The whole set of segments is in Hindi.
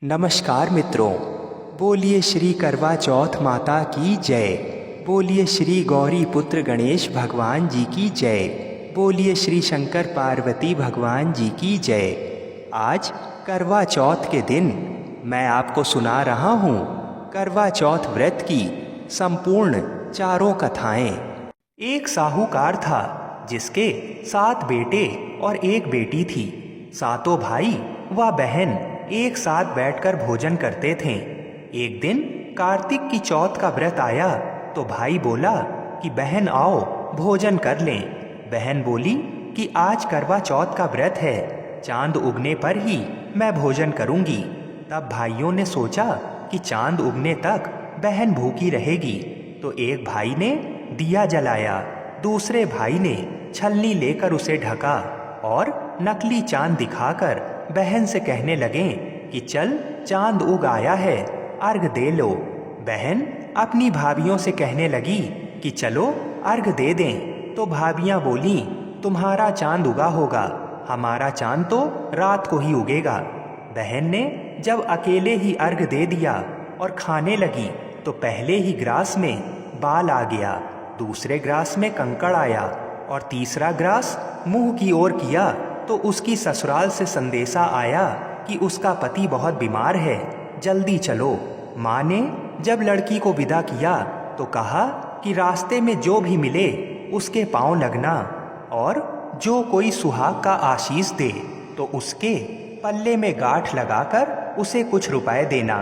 नमस्कार मित्रों, बोलिए श्री करवा चौथ माता की जय। बोलिए श्री गौरी पुत्र गणेश भगवान जी की जय। बोलिए श्री शंकर पार्वती भगवान जी की जय। आज करवा चौथ के दिन मैं आपको सुना रहा हूँ करवा चौथ व्रत की संपूर्ण चारों कथाएं। एक साहूकार था जिसके 7 बेटे और एक बेटी थी। सातों भाई व बहन एक साथ बैठकर भोजन करते थे। एक दिन कार्तिक की चौथ का व्रत आया तो भाई बोला कि बहन आओ भोजन कर लें। बहन बोली कि आज करवा चौथ का व्रत है, चांद उगने पर ही मैं भोजन करूंगी। तब भाइयों ने सोचा कि चांद उगने तक बहन भूखी रहेगी, तो एक भाई ने दिया जलाया, दूसरे भाई ने छलनी लेकर उसे ढका और नकली चांद दिखाकर बहन से कहने लगे कि चल चांद उग आया है, अर्घ दे लो। बहन अपनी भाभियों से कहने लगी कि चलो अर्घ दे दें। तो भाभियां बोली तुम्हारा चांद उगा होगा, हमारा चांद तो रात को ही उगेगा। बहन ने जब अकेले ही अर्घ दे दिया और खाने लगी तो पहले ही ग्रास में बाल आ गया, दूसरे ग्रास में कंकड़ आया और तीसरा ग्रास मुंह की ओर किया तो उसकी ससुराल से संदेशा आया कि उसका पति बहुत बीमार है, जल्दी चलो। माँ ने जब लड़की को विदा किया तो कहा कि रास्ते में जो भी मिले उसके पांव लगना और जो कोई सुहाग का आशीष दे तो उसके पल्ले में गांठ लगाकर उसे कुछ रुपए देना।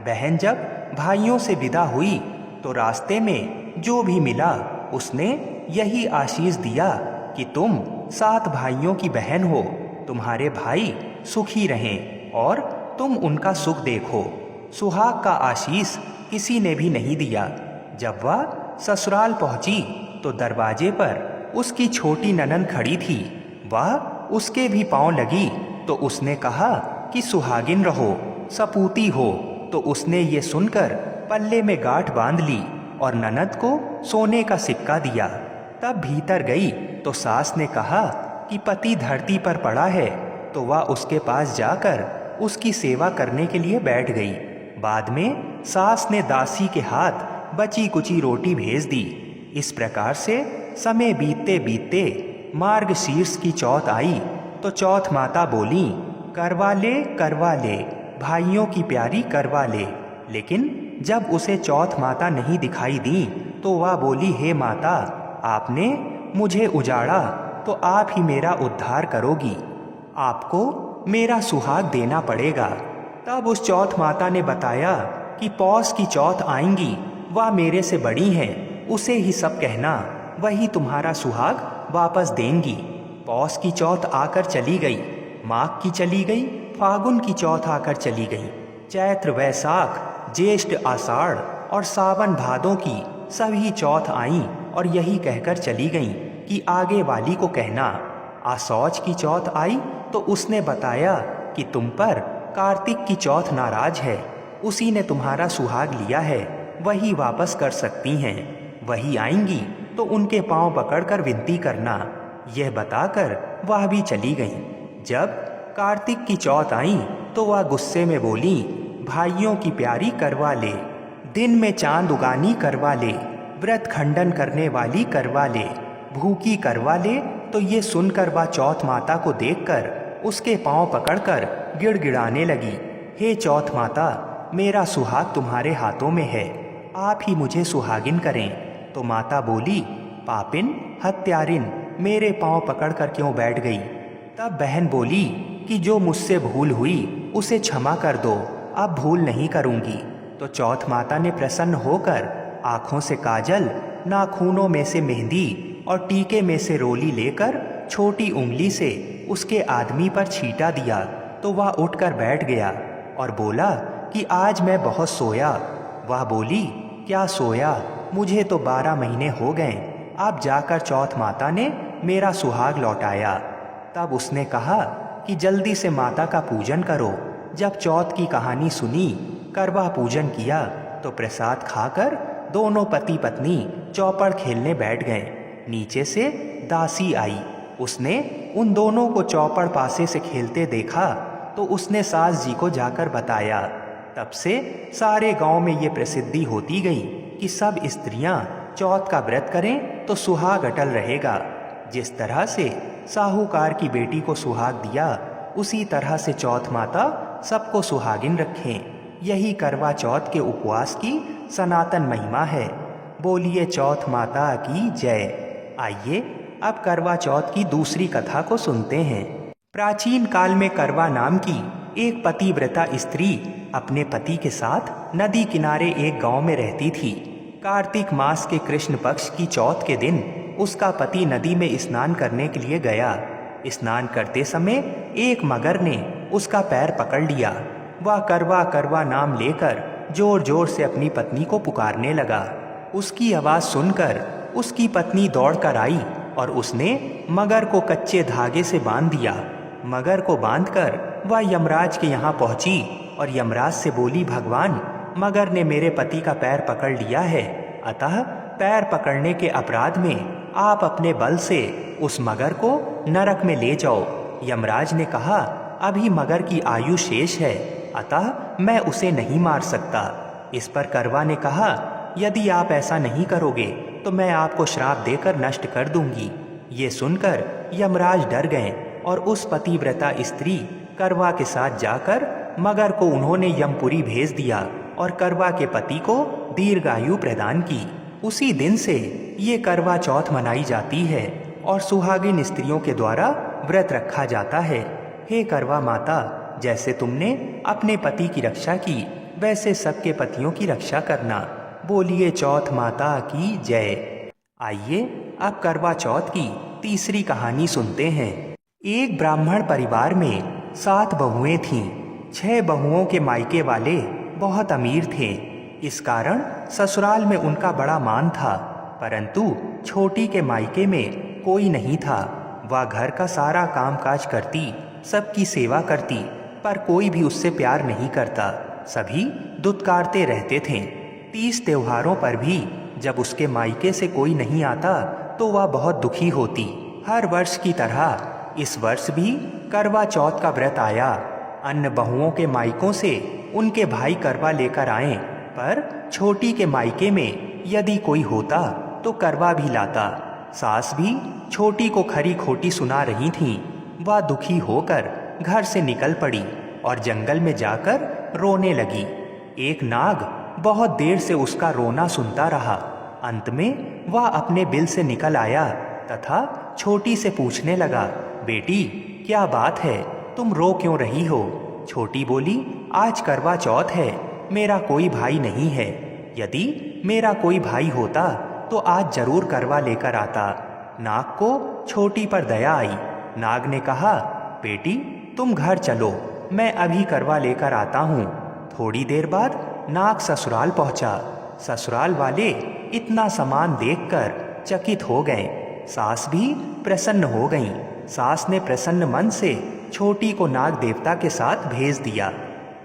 बहन जब भाइयों से विदा हुई तो रास्ते में जो भी मिला उसने यही आशीष दिया कि तुम 7 भाइयों की बहन हो, तुम्हारे भाई सुखी रहें और तुम उनका सुख देखो। सुहाग का आशीष किसी ने भी नहीं दिया। जब वह ससुराल पहुंची तो दरवाजे पर उसकी छोटी ननंद खड़ी थी। वह उसके भी पांव लगी तो उसने कहा कि सुहागिन रहो, सपूती हो। तो उसने ये सुनकर पल्ले में गांठ बांध ली और ननद को सोने का सिक्का दिया। तब भीतर गई तो सास ने कहा कि पति धरती पर पड़ा है, तो वह उसके पास जाकर उसकी सेवा करने के लिए बैठ गई। बाद में सास ने दासी के हाथ बची कुची रोटी भेज दी। इस प्रकार से समय बीतते बीतते मार्गशीर्ष की चौथ आई तो चौथ माता बोली करवा ले भाइयों की प्यारी करवा ले। लेकिन जब उसे चौथ माता नहीं दिखाई दी तो वह बोली हे माता, आपने मुझे उजाड़ा तो आप ही मेरा उद्धार करोगी, आपको मेरा सुहाग देना पड़ेगा। तब उस चौथ माता ने बताया कि पौष की चौथ आएंगी, वह मेरे से बड़ी हैं, उसे ही सब कहना, वही तुम्हारा सुहाग वापस देंगी। पौष की चौथ आकर चली गई, माघ की चली गई, फागुन की चौथ आकर चली गई, चैत्र वैशाख ज्येष्ठ आषाढ़ और सावन भादों की सभी चौथ आईं और यही कहकर चली गईं कि आगे वाली को कहना। आसौच की चौथ आई तो उसने बताया कि तुम पर कार्तिक की चौथ नाराज है, उसी ने तुम्हारा सुहाग लिया है, वही वापस कर सकती हैं, वही आएंगी तो उनके पांव पकड़कर विनती करना। यह बताकर वह भी चली गईं। जब कार्तिक की चौथ आई तो वह गुस्से में बोली भाइयों की प्यारी करवा ले, दिन में चांद उगानी करवा ले, व्रत खंडन करने वाली करवा ले, भूखी करवा ले। तो ये सुनकर वह चौथ माता को देखकर उसके पांव पकड़कर गिड़गिड़ाने लगी, हे चौथ माता, मेरा सुहाग तुम्हारे हाथों में है, आप ही मुझे सुहागिन करें। तो माता बोली पापिन हत्यारिन, मेरे पांव पकड़कर क्यों बैठ गई। तब बहन बोली कि जो मुझसे भूल हुई उसे क्षमा कर दो, अब भूल नहीं करूंगी। तो चौथ माता ने प्रसन्न होकर आंखों से काजल, नाखूनों में से मेहंदी और टीके में से रोली लेकर छोटी उंगली से उसके आदमी पर छींटा दिया तो वह उठकर बैठ गया और बोला कि आज मैं बहुत सोया। वह बोली क्या सोया, मुझे तो 12 महीने हो गए, अब जाकर चौथ माता ने मेरा सुहाग लौटाया। तब उसने कहा कि जल्दी से माता का पूजन करो। जब चौथ की कहानी सुनी, करवा पूजन किया तो प्रसाद खाकर दोनों पति पत्नी चौपड़ खेलने बैठ गए। नीचे से दासी आई, उसने उन दोनों को चौपड़ पासे से खेलते देखा तो उसने सास जी को जाकर बताया। तब से सारे गांव में ये प्रसिद्धि होती गई कि सब स्त्रियां चौथ का व्रत करें तो सुहाग अटल रहेगा। जिस तरह से साहूकार की बेटी को सुहाग दिया, उसी तरह से चौथ माता सबको सुहागिन रखें। यही करवा चौथ के उपवास की सनातन महिमा है। बोलिए चौथ माता की जय। आइए अब करवा चौथ की दूसरी कथा को सुनते हैं। प्राचीन काल में करवा नाम की एक पतिव्रता स्त्री अपने पति के साथ नदी किनारे एक गांव में रहती थी। कार्तिक मास के कृष्ण पक्ष की चौथ के दिन उसका पति नदी में स्नान करने के लिए गया। स्नान करते समय एक मगर ने उसका पैर पकड़ लिया। वह करवा करवा नाम लेकर जोर जोर से अपनी पत्नी को पुकारने लगा। उसकी आवाज सुनकर उसकी पत्नी दौड़कर आई और उसने मगर को कच्चे धागे से बांध दिया। मगर को बांधकर वह यमराज के यहाँ पहुंची और यमराज से बोली, भगवान, मगर ने मेरे पति का पैर पकड़ लिया है, अतः पैर पकड़ने के अपराध में आप अपने बल से उस मगर को नरक में ले जाओ। यमराज ने कहा, अभी मगर की आयु शेष है, अतः मैं उसे नहीं मार सकता। इस पर करवा ने कहा, यदि आप ऐसा नहीं करोगे तो मैं आपको श्राप देकर नष्ट कर दूंगी। ये सुनकर यमराज डर गए और उस पतिव्रता स्त्री करवा के साथ जाकर मगर को उन्होंने यमपुरी भेज दिया और करवा के पति को दीर्घायु प्रदान की। उसी दिन से ये करवा चौथ मनाई जाती है और सुहागिन स्त्रियों के द्वारा व्रत रखा जाता है। हे करवा माता, जैसे तुमने अपने पति की रक्षा की, वैसे सबके पतियों की रक्षा करना। बोलिए चौथ माता की जय। आइए अब करवा चौथ की तीसरी कहानी सुनते हैं। एक ब्राह्मण परिवार में 7 बहुएं थीं। 6 बहुओं के मायके वाले बहुत अमीर थे। इस कारण ससुराल में उनका बड़ा मान था, परंतु छोटी के मायके में कोई नहीं था। वह घर का सारा कामकाज करती, सबकी सेवा करती, पर कोई भी उससे प्यार नहीं करता। सभी दुत्कारते रहते थे। 30 त्योहारों पर भी जब उसके मायके से कोई नहीं आता तो वह बहुत दुखी होती। हर वर्ष की तरह इस वर्ष भी करवा चौथ का व्रत आया। अन्य बहुओं के मायकों से उनके भाई करवा लेकर आए, पर छोटी के मायके में यदि कोई होता तो करवा भी लाता। सास भी छोटी को खरी खोटी सुना रही थीं। वह दुखी होकर घर से निकल पड़ी और जंगल में जाकर रोने लगी। एक नाग बहुत देर से उसका रोना सुनता रहा। अंत में वह अपने बिल से निकल आया तथा छोटी से पूछने लगा, बेटी, क्या बात है, तुम रो क्यों रही हो? छोटी बोली, आज करवा चौथ है, मेरा कोई भाई नहीं है। यदि मेरा कोई भाई होता तो आज जरूर करवा लेकर आता। नाग को छोटी पर दया आई। नाग ने कहा, बेटी, तुम घर चलो, मैं अभी करवा लेकर आता हूँ। थोड़ी देर बाद नाग ससुराल पहुंचा। ससुराल वाले इतना सामान देखकर चकित हो गए। सास भी प्रसन्न हो गईं। सास ने प्रसन्न मन से छोटी को नाग देवता के साथ भेज दिया।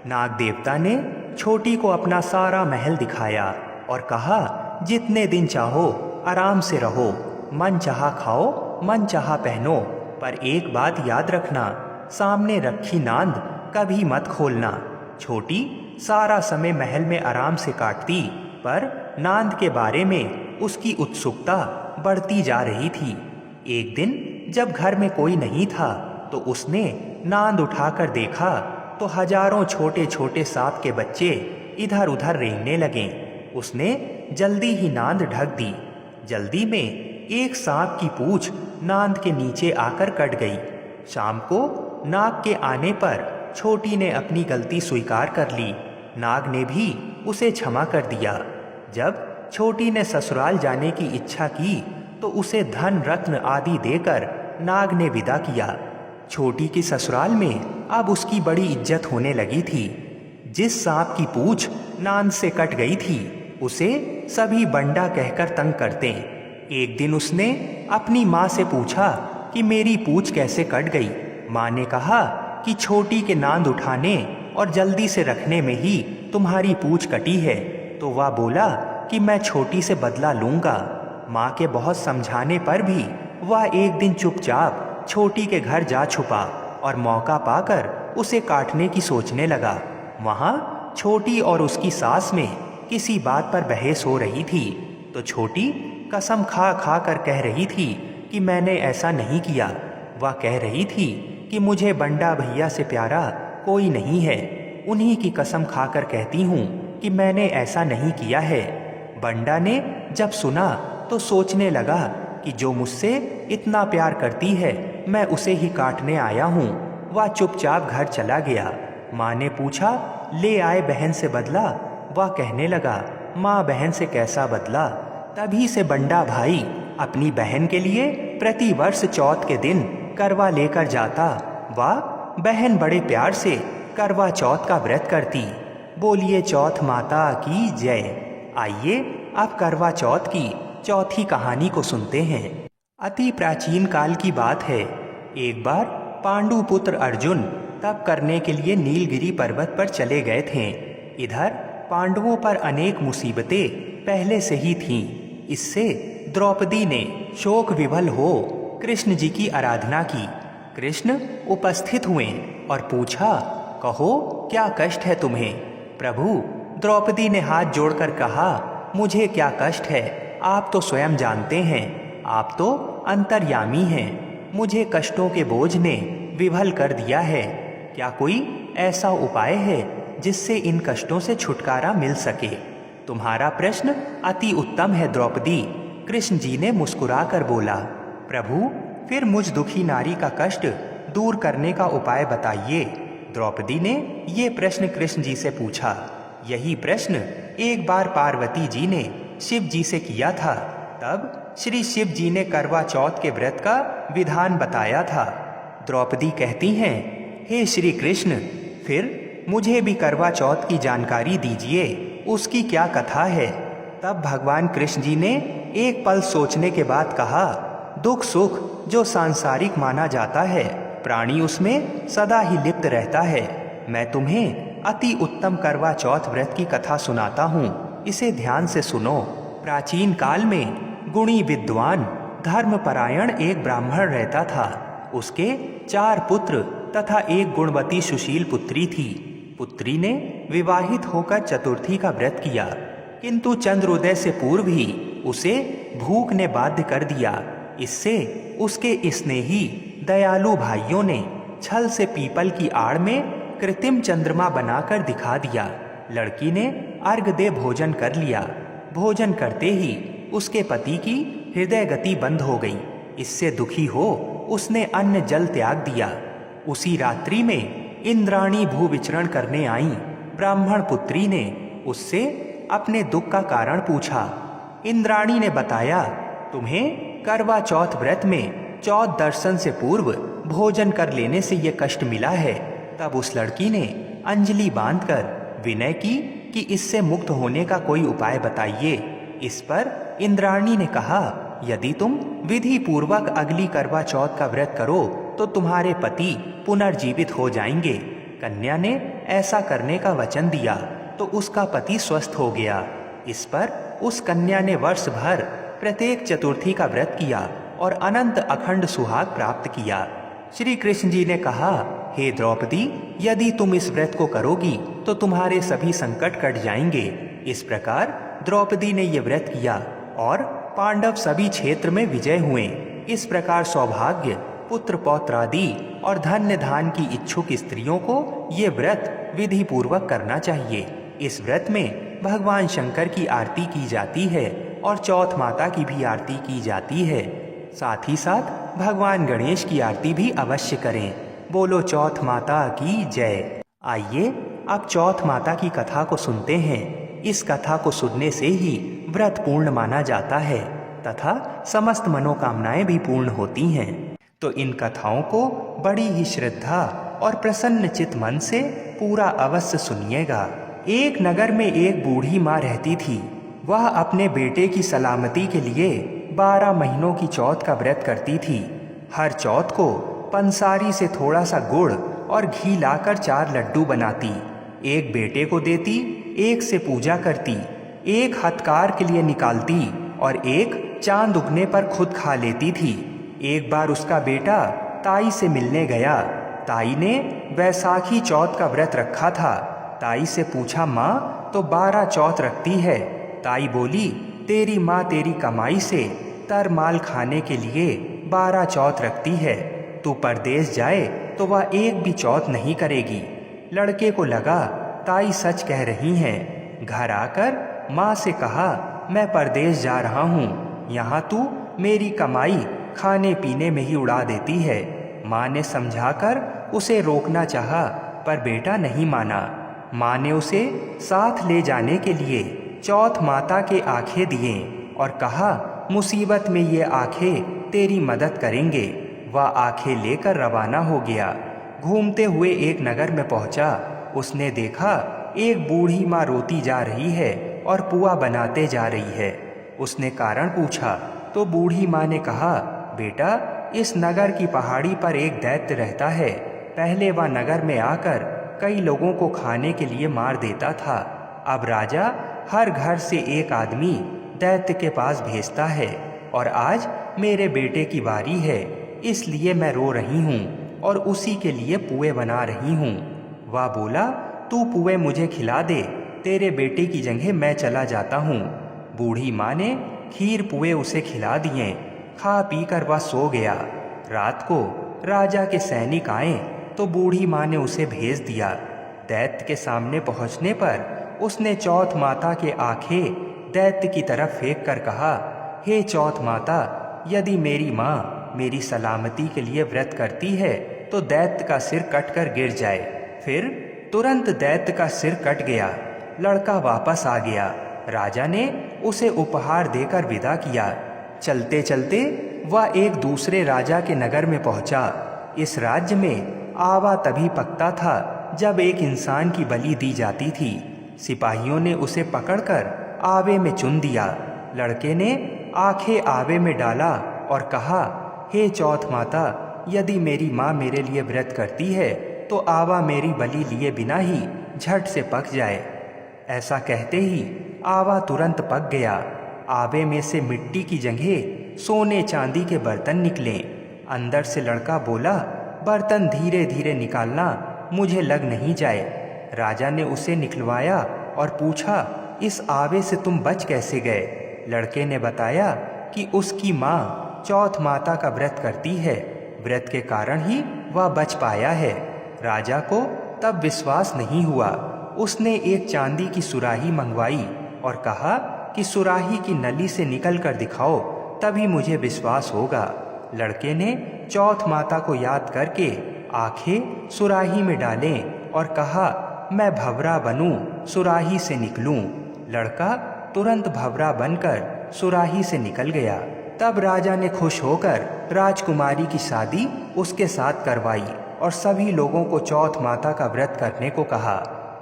नाग देवता ने छोटी को अपना सारा महल दिखाया और कहा, जितने दिन चाहो आराम से रहो, मन चाहा खाओ, मन चाहा पहनो, पर एक बात याद रखना, सामने रखी नांद कभी मत खोलना। छोटी सारा समय महल में आराम से काटती, पर नांद के बारे में उसकी उत्सुकता बढ़ती जा रही थी। एक दिन जब घर में कोई नहीं था तो उसने नांद उठाकर देखा तो हजारों छोटे छोटे सांप के बच्चे इधर उधर रेंगने लगे। उसने जल्दी ही नांद ढक दी। जल्दी में एक सांप की पूंछ नांद के नीचे आकर कट गई। शाम को नाग के आने पर छोटी ने अपनी गलती स्वीकार कर ली। नाग ने भी उसे क्षमा कर दिया। जब छोटी ने ससुराल जाने की इच्छा की तो उसे धन रत्न आदि देकर नाग ने विदा किया। छोटी की ससुराल में अब उसकी बड़ी इज्जत होने लगी थी। जिस सांप की पूंछ नांद से कट गई थी उसे सभी बंडा कहकर तंग करते। एक दिन उसने अपनी माँ से पूछा कि मेरी पूंछ कैसे कट गई। माँ ने कहा कि छोटी के नांद उठाने और जल्दी से रखने में ही तुम्हारी पूंछ कटी है। तो वह बोला कि मैं छोटी से बदला लूंगा। माँ के बहुत समझाने पर भी वह एक दिन चुपचाप छोटी के घर जा छुपा और मौका पाकर उसे काटने की सोचने लगा। वहां छोटी और उसकी सास में किसी बात पर बहस हो रही थी। तो छोटी कसम खा खा कर कह रही थी कि मैंने ऐसा नहीं किया। वह कह रही थी कि मुझे बंडा भैया से प्यारा कोई नहीं है। उन्हीं की कसम खाकर कहती हूँ कि मैंने ऐसा नहीं किया है। बंडा ने जब सुना तो सोचने लगा कि जो मुझसे इतना प्यार करती है मैं उसे ही काटने आया हूँ। वह चुपचाप घर चला गया। माँ ने पूछा, ले आए बहन से बदला? वह कहने लगा, माँ बहन से कैसा बदला? तभी से बंडा भाई अपनी बहन के लिए प्रति वर्ष चौथ के दिन करवा लेकर जाता। वह बहन बड़े प्यार से करवा चौथ का व्रत करती। बोलिए चौथ माता की जय। आइए अब करवा चौथ की चौथी कहानी को सुनते हैं। अति प्राचीन काल की बात है। एक बार पांडु पुत्र अर्जुन तप करने के लिए नीलगिरी पर्वत पर चले गए थे। इधर पांडवों पर अनेक मुसीबतें पहले से ही थीं। इससे द्रौपदी ने शोक विभल हो कृष्ण जी की आराधना की। कृष्ण उपस्थित हुए और पूछा, कहो क्या कष्ट है तुम्हें? प्रभु, द्रौपदी ने हाथ जोड़कर कहा, मुझे क्या कष्ट है आप तो स्वयं जानते हैं। आप तो अंतर्यामी हैं। मुझे कष्टों के बोझ ने विभल कर दिया है। क्या कोई ऐसा उपाय है जिससे इन कष्टों से छुटकारा मिल सके? तुम्हारा प्रश्न अति उत्तम है द्रौपदी। कृष्ण जी ने मुस्कुराकर बोला, प्रभु फिर मुझ दुखी नारी का कष्ट दूर करने का उपाय बताइए। द्रौपदी ने ये प्रश्न कृष्ण जी से पूछा। यही प्रश्न एक बार पार्वती जी ने शिव जी से किया था। तब श्री शिव जी ने करवा चौथ के व्रत का विधान बताया था। द्रौपदी कहती हैं, हे श्री कृष्ण, फिर मुझे भी करवा चौथ की जानकारी दीजिए, उसकी क्या कथा है? तब भगवान कृष्ण जी ने एक पल सोचने के बाद कहा, दुख सुख जो सांसारिक माना जाता है, प्राणी उसमें सदा ही लिप्त रहता है। मैं तुम्हें अति उत्तम करवा चौथ व्रत की कथा सुनाता हूँ, इसे ध्यान से सुनो। प्राचीन काल में गुणी विद्वान धर्मपरायण एक ब्राह्मण रहता था। उसके 4 पुत्र तथा एक गुणवती सुशील पुत्री थी। पुत्री ने विवाहित होकर चतुर्थी का व्रत किया, किंतु चंद्रोदय से पूर्व ही उसे भूख ने बाध्य कर दिया। इससे उसके स्नेही दयालु भाइयों ने छल से पीपल की आड़ में कृत्रिम चंद्रमा बनाकर दिखा दिया। लड़की ने अर्घ दे भोजन कर लिया। भोजन करते ही उसके पति की हृदय गति बंद हो गई। इससे दुखी हो उसने अन्न जल त्याग दिया। उसी रात्रि में इंद्राणी भू विचरण करने आई। ब्राह्मण पुत्री ने उससे अपने दुख का कारण पूछा। इंद्राणी ने बताया, तुम्हें करवा चौथ व्रत में चौथ दर्शन से पूर्व भोजन कर लेने से ये कष्ट मिला है। तब उस लड़की ने अंजलि बांधकर विनय की कि इससे मुक्त होने का कोई उपाय बताइए। इस पर इंद्राणी ने कहा, यदि तुम विधि पूर्वक अगली करवा चौथ का व्रत करो तो तुम्हारे पति पुनर्जीवित हो जाएंगे। कन्या ने ऐसा करने का वचन दिया तो उसका पति स्वस्थ हो गया। इस पर उस कन्या ने वर्ष भर प्रत्येक चतुर्थी का व्रत किया और अनंत अखंड सुहाग प्राप्त किया। श्री कृष्ण जी ने कहा, हे द्रौपदी, यदि तुम इस व्रत को करोगी तो तुम्हारे सभी संकट कट जाएंगे। इस प्रकार द्रौपदी ने ये व्रत किया और पांडव सभी क्षेत्र में विजय हुए। इस प्रकार सौभाग्य, पुत्र पौत्रादि और धन्य धान की इच्छुक स्त्रियों को ये व्रत विधि पूर्वक करना चाहिए। इस व्रत में भगवान शंकर की आरती की जाती है और चौथ माता की भी आरती की जाती है। साथ ही साथ भगवान गणेश की आरती भी अवश्य करें। बोलो चौथ माता की जय। आइए अब चौथ माता की कथा को सुनते हैं। इस कथा को सुनने से ही व्रत पूर्ण माना जाता है तथा समस्त मनोकामनाएं भी पूर्ण होती हैं। तो इन कथाओं को बड़ी ही श्रद्धा और प्रसन्न चित मन से पूरा अवश्य सुनिएगा। एक नगर में एक बूढ़ी माँ रहती थी। वह अपने बेटे की सलामती के लिए 12 महीनों की चौथ का व्रत करती थी। हर चौथ को पंसारी से थोड़ा सा गुड़ और घी लाकर 4 लड्डू बनाती, एक बेटे को देती, एक से पूजा करती, एक हथकार के लिए निकालती और एक चांद उगने पर खुद खा लेती थी। एक बार उसका बेटा ताई से मिलने गया। ताई ने वैसाखी चौथ का व्रत रखा था। ताई से पूछा, माँ तो 12 चौथ रखती है। ताई बोली, तेरी माँ तेरी कमाई से तर माल खाने के लिए 12 चौथ रखती है। तू परदेश जाए तो वह एक भी चौथ नहीं करेगी। लड़के को लगा ताई सच कह रही हैं। घर आकर माँ से कहा, मैं परदेश जा रहा हूँ, यहाँ तू मेरी कमाई खाने पीने में ही उड़ा देती है। माँ ने समझाकर उसे रोकना चाहा, पर बेटा नहीं माना। माँ ने उसे साथ ले जाने के लिए चौथ माता के आंखें दिए और कहा, मुसीबत में ये आंखें तेरी मदद करेंगे। वह आंखें लेकर रवाना हो गया। घूमते हुए एक नगर में पहुंचा। उसने देखा एक बूढ़ी माँ रोती जा रही है और पुआ बनाते जा रही है। उसने कारण पूछा तो बूढ़ी माँ ने कहा, बेटा इस नगर की पहाड़ी पर एक दैत्य रहता है। पहले वह नगर में आकर कई लोगों को खाने के लिए मार देता था। अब राजा हर घर से एक आदमी दैत्य के पास भेजता है और आज मेरे बेटे की बारी है, इसलिए मैं रो रही हूँ और उसी के लिए पुए बना रही हूँ। वह बोला, तू पुए मुझे खिला दे, तेरे बेटे की जगह मैं चला जाता हूँ। बूढ़ी माँ ने खीर पुए उसे खिला दिए। खा पी कर वह सो गया। रात को राजा के सैनिक आए तो बूढ़ी माँ ने उसे भेज दिया। दैत्य के सामने पहुँचने पर उसने चौथ माता के आंखें दैत्य की तरफ फेंक कर कहा, हे चौथ माता, यदि मेरी माँ मेरी सलामती के लिए व्रत करती है तो दैत्य का सिर कटकर गिर जाए। फिर तुरंत दैत्य का सिर कट गया। लड़का वापस आ गया। राजा ने उसे उपहार देकर विदा किया। चलते चलते वह एक दूसरे राजा के नगर में पहुंचा। इस राज्य में आवा तभी पकता था जब एक इंसान की बलि दी जाती थी। सिपाहियों ने उसे पकड़कर आवे में चुन दिया। लड़के ने आंखें आवे में डाला और कहा, हे चौथ माता, यदि मेरी माँ मेरे लिए व्रत करती है तो आवा मेरी बलि लिए बिना ही झट से पक जाए। ऐसा कहते ही आवा तुरंत पक गया। आवे में से मिट्टी की जगह सोने चांदी के बर्तन निकले। अंदर से लड़का बोला, बर्तन धीरे धीरे निकालना, मुझे लग नहीं जाए। राजा ने उसे निकलवाया और पूछा, इस आवे से तुम बच कैसे गए? लड़के ने बताया कि उसकी माँ चौथ माता का व्रत करती है, व्रत के कारण ही वह बच पाया है। राजा को तब विश्वास नहीं हुआ। उसने एक चांदी की सुराही मंगवाई और कहा कि सुराही की नली से निकल कर दिखाओ, तभी मुझे विश्वास होगा। लड़के ने चौथ माता को याद करके आंखें सुराही में डालें और कहा, मैं भंवरा बनूं, सुराही से निकलूं। लड़का तुरंत भंवरा बनकर सुराही से निकल गया। तब राजा ने खुश होकर राजकुमारी की शादी उसके साथ करवाई और सभी लोगों को चौथ माता का व्रत करने को कहा।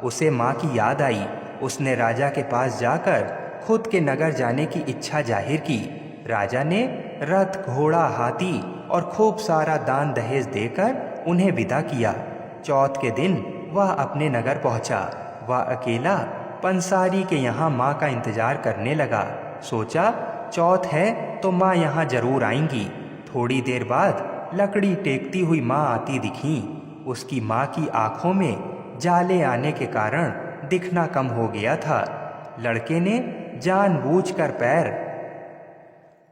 उसे माँ की याद आई। उसने राजा के पास जाकर खुद के नगर जाने की इच्छा जाहिर की। राजा ने रथ, घोड़ा, हाथी और खूब सारा दान दहेज देकर उन्हें विदा किया। चौथ के दिन वह अपने नगर पहुंचा। वह अकेला पंसारी के यहाँ माँ का इंतजार करने लगा। सोचा, चौथ है तो माँ यहाँ जरूर आएंगी। थोड़ी देर बाद लकड़ी टेकती हुई माँ आती दिखी। उसकी माँ की आंखों में जाले आने के कारण दिखना कम हो गया था। लड़के ने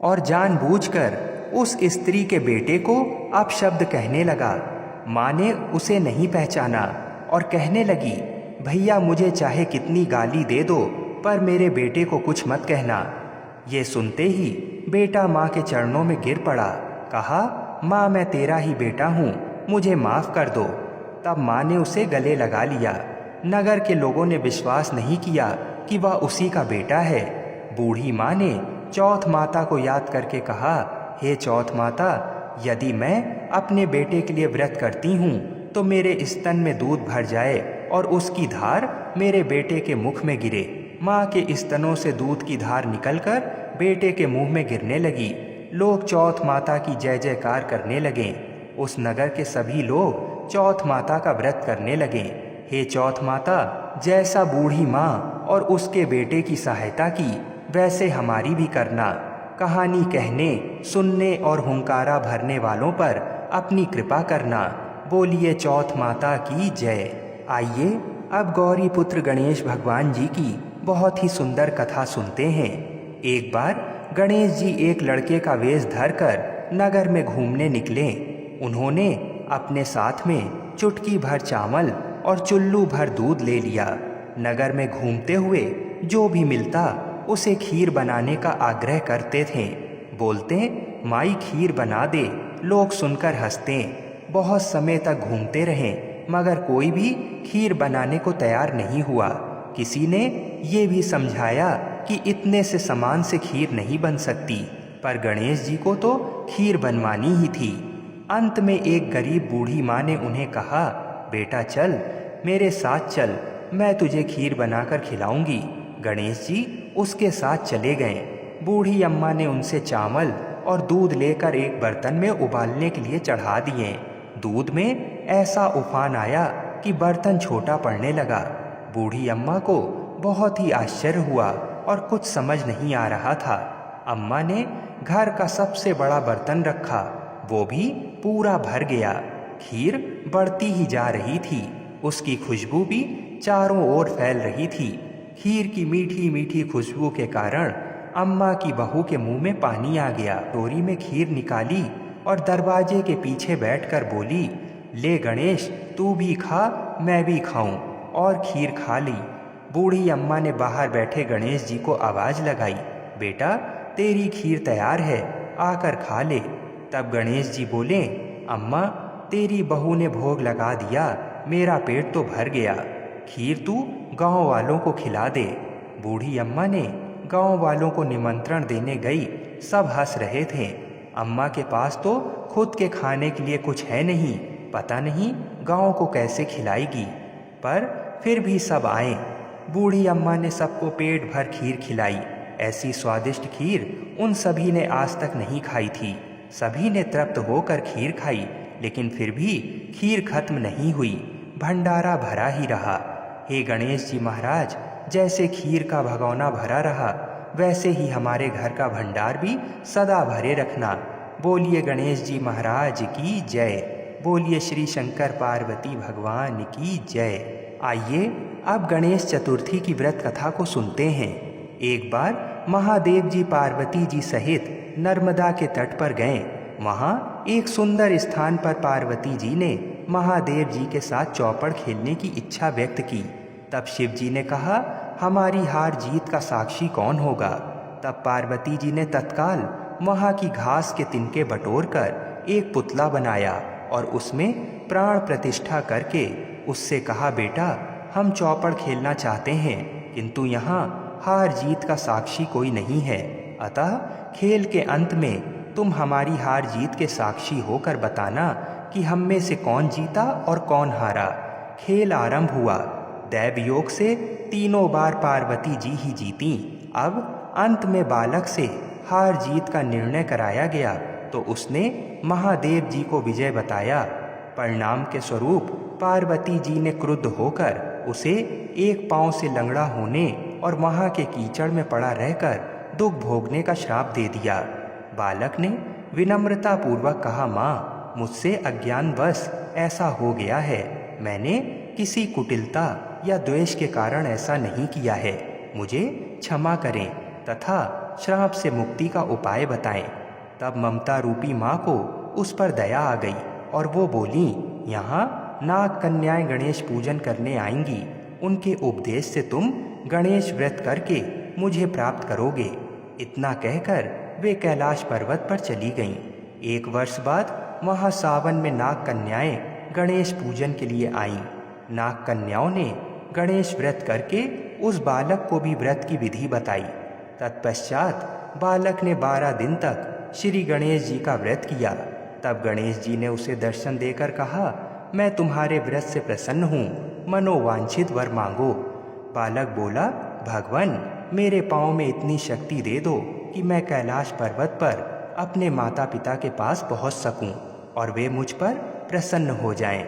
जानबूझकर उस स्त्री के बेटे को अपशब्द कहने लगा। माँ ने उसे नहीं पहचाना और कहने लगी, भैया मुझे चाहे कितनी गाली दे दो, पर मेरे बेटे को कुछ मत कहना। ये सुनते ही बेटा माँ के चरणों में गिर पड़ा। कहा, माँ मैं तेरा ही बेटा हूँ, मुझे माफ़ कर दो। तब माँ ने उसे गले लगा लिया। नगर के लोगों ने विश्वास नहीं किया कि वह उसी का बेटा है। बूढ़ी माँ ने चौथ माता को याद करके कहा, हे चौथ माता, यदि मैं अपने बेटे के लिए व्रत करती हूँ तो मेरे स्तन में दूध भर जाए और उसकी धार मेरे बेटे के मुख में गिरे। माँ के स्तनों से दूध की धार निकलकर बेटे के मुंह में गिरने लगी। लोग चौथ माता की जय जयकार करने लगे। उस नगर के सभी लोग चौथ माता का व्रत करने लगे। हे चौथ माता, जैसा बूढ़ी माँ और उसके बेटे की सहायता की, वैसे हमारी भी करना। कहानी कहने, सुनने और हुंकारा भरने वालों पर अपनी कृपा करना। बोलिए चौथ माता की जय। आइए अब गौरी पुत्र गणेश भगवान जी की बहुत ही सुंदर कथा सुनते हैं। एक बार गणेश जी एक लड़के का वेश धरकर नगर में घूमने निकले। उन्होंने अपने साथ में चुटकी भर चावल और चुल्लू भर दूध ले लिया। नगर में घूमते हुए जो भी मिलता उसे खीर बनाने का आग्रह करते थे। बोलते, माई खीर बना दे। लोग सुनकर हंसते। बहुत समय तक घूमते रहे मगर कोई भी खीर बनाने को तैयार नहीं हुआ। किसी ने ये भी समझाया कि इतने से सामान से खीर नहीं बन सकती, पर गणेश जी को तो खीर बनवानी ही थी। अंत में एक गरीब बूढ़ी माँ ने उन्हें कहा, बेटा चल मेरे साथ चल, मैं तुझे खीर बनाकर खिलाऊंगी। गणेश जी उसके साथ चले गए। बूढ़ी अम्मा ने उनसे चावल और दूध लेकर एक बर्तन में उबालने के लिए चढ़ा दिए। दूध में ऐसा उफान आया कि बर्तन छोटा पड़ने लगा। बूढ़ी अम्मा को बहुत ही आश्चर्य हुआ और कुछ समझ नहीं आ रहा था। अम्मा ने घर का सबसे बड़ा बर्तन रखा, वो भी पूरा भर गया। खीर बढ़ती ही जा रही थी, उसकी खुशबू भी चारों ओर फैल रही थी। खीर की मीठी मीठी खुशबू के कारण अम्मा की बहू के मुंह में पानी आ गया। टोरी में खीर निकाली और दरवाजे के पीछे बैठकर बोली, ले गणेश तू भी खा मैं भी खाऊं, और खीर खा ली। बूढ़ी अम्मा ने बाहर बैठे गणेश जी को आवाज़ लगाई, बेटा तेरी खीर तैयार है, आकर खा ले। तब गणेश जी बोले, अम्मा तेरी बहू ने भोग लगा दिया, मेरा पेट तो भर गया, खीर तू गांव वालों को खिला दे। बूढ़ी अम्मा ने गांव वालों को निमंत्रण देने गई। सब हंस रहे थे। अम्मा के पास तो खुद के खाने के लिए कुछ है नहीं, पता नहीं गांव को कैसे खिलाएगी। पर फिर भी सब आए। बूढ़ी अम्मा ने सबको पेट भर खीर खिलाई। ऐसी स्वादिष्ट खीर उन सभी ने आज तक नहीं खाई थी। सभी ने तृप्त होकर खीर खाई, लेकिन फिर भी खीर खत्म नहीं हुई, भंडारा भरा ही रहा। हे गणेश जी महाराज, जैसे खीर का भगोना भरा रहा, वैसे ही हमारे घर का भंडार भी सदा भरे रखना। बोलिए गणेश जी महाराज की जय। बोलिए श्री शंकर पार्वती भगवान की जय। आइए अब गणेश चतुर्थी की व्रत कथा को सुनते हैं। एक बार महादेव जी पार्वती जी सहित नर्मदा के तट पर गए। वहाँ एक सुंदर स्थान पर पार्वती जी ने महादेव जी के साथ चौपड़ खेलने की इच्छा व्यक्त की। तब शिव जी ने कहा, हमारी हार जीत का साक्षी कौन होगा। तब पार्वती जी ने तत्काल वहाँ की घास के तिनके बटोर कर एक पुतला बनाया और उसमें प्राण प्रतिष्ठा करके उससे कहा, बेटा हम चौपड़ खेलना चाहते हैं, किंतु यहाँ हार जीत का साक्षी कोई नहीं है, अतः खेल के अंत में तुम हमारी हार जीत के साक्षी होकर बताना कि हम में से कौन जीता और कौन हारा। खेल आरंभ हुआ। दैव योग से तीनों बार पार्वती जी ही जीती। अब अंत में बालक से हार जीत का निर्णय कराया गया तो उसने महादेव जी को विजय बताया। परिणाम के स्वरूप पार्वती जी ने क्रुद्ध होकर उसे एक पांव से लंगड़ा होने और वहाँ के कीचड़ में पड़ा रहकर दुख भोगने का श्राप दे दिया। बालक ने विनम्रता पूर्वक कहा, माँ मुझसे अज्ञानवश ऐसा हो गया है, मैंने किसी कुटिलता या द्वेष के कारण ऐसा नहीं किया है, मुझे क्षमा करें तथा श्राप से मुक्ति का उपाय बताएं। तब ममता रूपी माँ को उस पर दया आ गई और वो बोली, यहाँ नाग कन्याएं गणेश पूजन करने आएंगी, उनके उपदेश से तुम गणेश व्रत करके मुझे प्राप्त करोगे। इतना कहकर वे कैलाश पर्वत पर चली गईं। एक वर्ष बाद वहाँ सावन में नाग कन्याएं गणेश पूजन के लिए आईं। नाग कन्याओं ने गणेश व्रत करके उस बालक को भी व्रत की विधि बताई। तत्पश्चात बालक ने 12 दिन तक श्री गणेश जी का व्रत किया। तब गणेश जी ने उसे दर्शन देकर कहा, मैं तुम्हारे व्रत से प्रसन्न हूँ, मनोवांछित वर मांगो। बालक बोला, भगवान मेरे पाँव में इतनी शक्ति दे दो कि मैं कैलाश पर्वत पर अपने माता पिता के पास पहुँच सकूँ और वे मुझ पर प्रसन्न हो जाएं।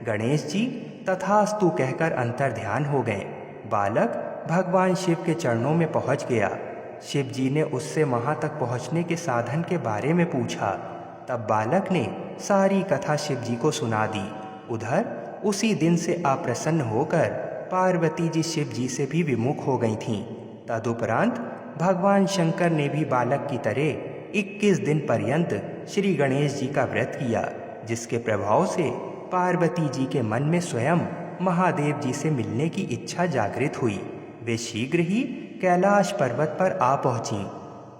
गणेश जी तथास्तु कहकर अंतर ध्यान हो गए। बालक भगवान शिव के चरणों में पहुंच गया। शिव जी ने उससे वहां तक पहुंचने के साधन के बारे में पूछा। तब बालक ने सारी कथा शिव जी को सुना दी। उधर उसी दिन से अप्रसन्न होकर पार्वती जी शिव जी से भी विमुख हो गई थीं। तदुपरांत भगवान शंकर ने भी बालक की तरह 21 दिन पर्यंत श्री गणेश जी का व्रत किया, जिसके प्रभाव से पार्वती जी के मन में स्वयं महादेव जी से मिलने की इच्छा जागृत हुई। वे शीघ्र ही कैलाश पर्वत पर आ पहुंची।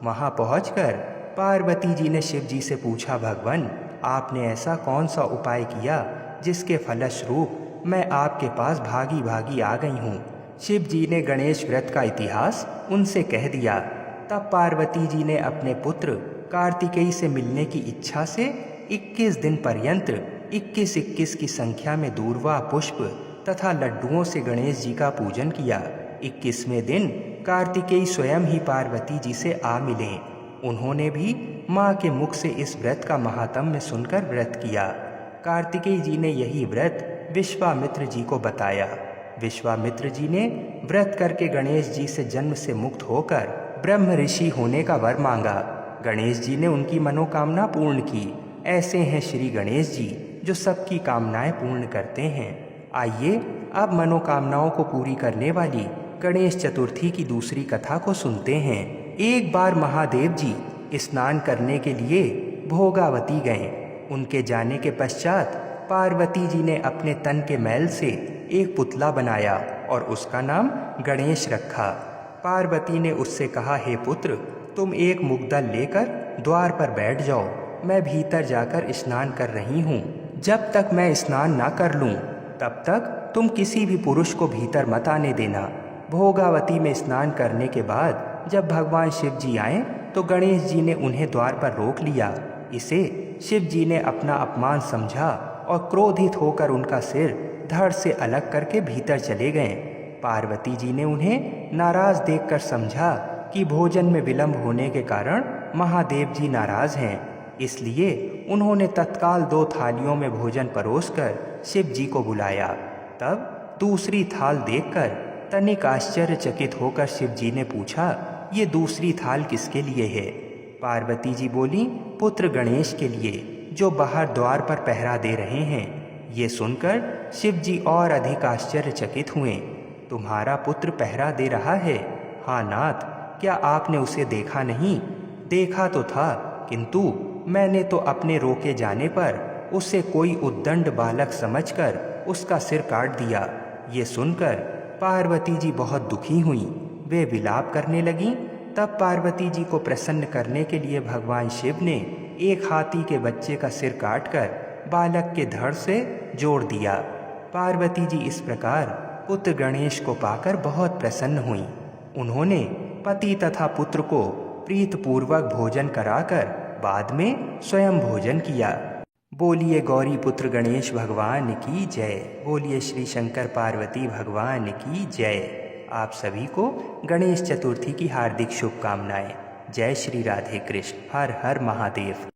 वहां पहुंचकर पार्वती जी ने शिव जी से पूछा, भगवान, आपने ऐसा कौन सा उपाय किया जिसके फलस्वरूप मैं आपके पास भागी भागी आ गई हूँ। शिव जी ने गणेश व्रत का इतिहास उनसे कह दिया। तब पार्वती जी ने अपने पुत्र कार्तिकेय से मिलने की इच्छा से 21 दिन पर्यंत 21-21 की संख्या में दूर्वा पुष्प तथा लड्डुओं से गणेश जी का पूजन किया। 21वें दिन कार्तिकेय स्वयं ही पार्वती जी से आ मिले। उन्होंने भी माँ के मुख से इस व्रत का महात्म्य सुनकर व्रत किया। कार्तिकेय जी ने यही व्रत विश्वामित्र जी को बताया। विश्वामित्र जी ने व्रत करके गणेश जी से जन्म से मुक्त होकर ब्रह्म ऋषि होने का वर मांगा। गणेश जी ने उनकी मनोकामना पूर्ण की। ऐसे हैं श्री गणेश जी जो सबकी कामनाएं पूर्ण करते हैं। आइए अब मनोकामनाओं को पूरी करने वाली गणेश चतुर्थी की दूसरी कथा को सुनते हैं। एक बार महादेव जी स्नान करने के लिए भोगावती गए। उनके जाने के पश्चात पार्वती जी ने अपने तन के मैल से एक पुतला बनाया और उसका नाम गणेश रखा। पार्वती ने उससे कहा, हे पुत्र, तुम एक मुग्दल लेकर द्वार पर बैठ जाओ। मैं भीतर जाकर स्नान कर रही हूँ। जब तक मैं स्नान ना कर लूँ तब तक तुम किसी भी पुरुष को भीतर मत आने देना। भोगावती में स्नान करने के बाद जब भगवान शिव जी आए तो गणेश जी ने उन्हें द्वार पर रोक लिया। इसे शिव जी ने अपना अपमान समझा और क्रोधित होकर उनका सिर धड़ से अलग करके भीतर चले गए। पार्वती जी ने उन्हें नाराज देखकर समझा कि भोजन में विलंब होने के कारण महादेव जी नाराज हैं। इसलिए उन्होंने तत्काल 2 थालियों में भोजन परोसकर शिव जी को बुलाया। तब दूसरी थाल देखकर तनिक आश्चर्यचकित होकर शिव जी ने पूछा, ये दूसरी थाल किसके लिए है? पार्वती जी बोली, पुत्र गणेश के लिए, जो बाहर द्वार पर पहरा दे रहे हैं। ये सुनकर शिव जी और अधिक आश्चर्यचकित हुए। तुम्हारा पुत्र पहरा दे रहा है? हाँ नाथ, क्या आपने उसे देखा नहीं? देखा तो था, किंतु मैंने तो अपने रोके जाने पर उसे कोई उद्दंड बालक समझकर उसका सिर काट दिया। ये सुनकर पार्वती जी बहुत दुखी हुई। वे विलाप करने लगीं। तब पार्वती जी को प्रसन्न करने के लिए भगवान शिव ने एक हाथी के बच्चे का सिर काटकर बालक के धड़ से जोड़ दिया। पार्वती जी इस प्रकार पुत्र गणेश को पाकर बहुत प्रसन्न हुईं। उन्होंने पति तथा पुत्र को प्रीतपूर्वक भोजन कराकर बाद में स्वयं भोजन किया। बोलिए गौरी पुत्र गणेश भगवान की जय। बोलिए श्री शंकर पार्वती भगवान की जय। आप सभी को गणेश चतुर्थी की हार्दिक शुभकामनाएं। जय श्री राधे कृष्ण। हर हर महादेव।